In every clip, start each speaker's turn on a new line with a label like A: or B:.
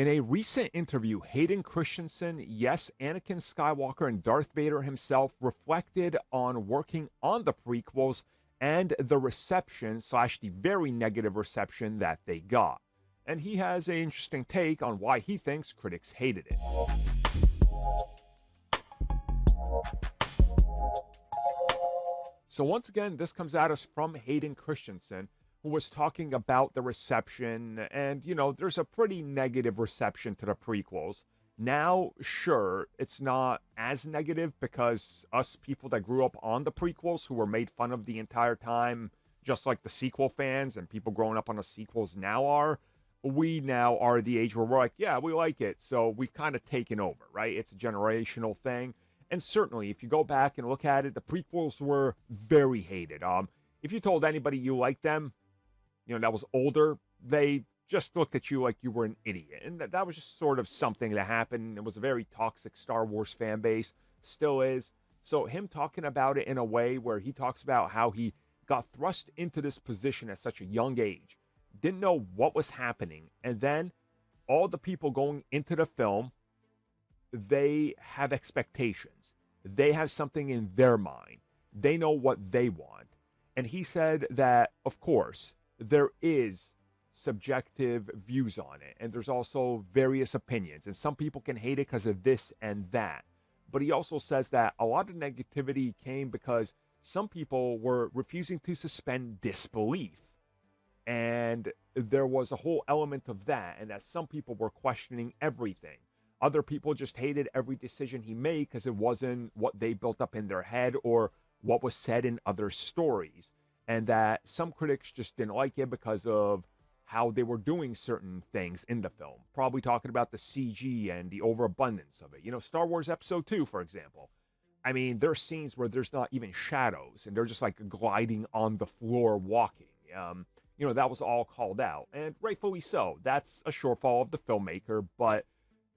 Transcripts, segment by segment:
A: In a recent interview, Hayden Christensen, yes, Anakin Skywalker and Darth Vader himself, reflected on working on the prequels and the reception slash the very negative reception that they got. And he has an interesting take on why he thinks critics hated it. So once again, this comes at us from Hayden Christensen, who was talking about the reception, and there's a pretty negative reception to the prequels. Now, sure, it's not as negative because us people that grew up on the prequels, who were made fun of the entire time, just like the sequel fans and people growing up on the sequels now are, we now are the age where we're like, yeah, we like it. So we've kind of taken over, right? It's a generational thing. And certainly, if you go back and look at it, the prequels were very hated. If you told anybody you liked them, that was older, they just looked at you like you were an idiot. And that was just sort of something that happened. It was a very toxic Star Wars fan base, still is. So him talking about it in a way where he talks about how he got thrust into this position at such a young age, didn't know what was happening, and then all the people going into the film, they have expectations. They have something in their mind. They know what they want. And he said that, of course, there is subjective views on it, and there's also various opinions, and some people can hate it because of this and that. But he also says that a lot of negativity came because some people were refusing to suspend disbelief, and there was a whole element of that, and that some people were questioning everything. Other people just hated every decision he made because it wasn't what they built up in their head or what was said in other stories. And that some critics just didn't like it because of how they were doing certain things in the film. Probably talking about the CG and the overabundance of it. Star Wars Episode 2, for example. I mean, there are scenes where there's not even shadows, and they're just like gliding on the floor walking. That was all called out, and rightfully so. That's a shortfall of the filmmaker, but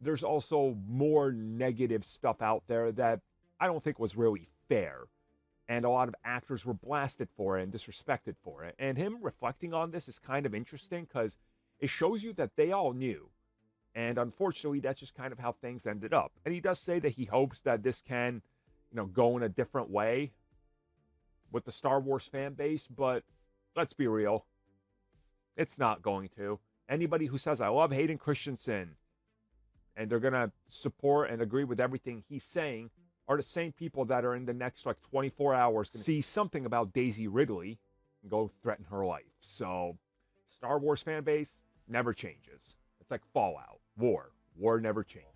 A: there's also more negative stuff out there that I don't think was really fair. And a lot of actors were blasted for it and disrespected for it. And him reflecting on this is kind of interesting because it shows you that they all knew. And unfortunately, that's just kind of how things ended up. And he does say that he hopes that this can, go in a different way with the Star Wars fan base. But let's be real, it's not going to. Anybody who says, I love Hayden Christensen, and they're going to support and agree with everything he's saying, are the same people that are in the next 24 hours to see something about Daisy Ridley and go threaten her life. So, Star Wars fan base never changes. It's like Fallout. War never changes.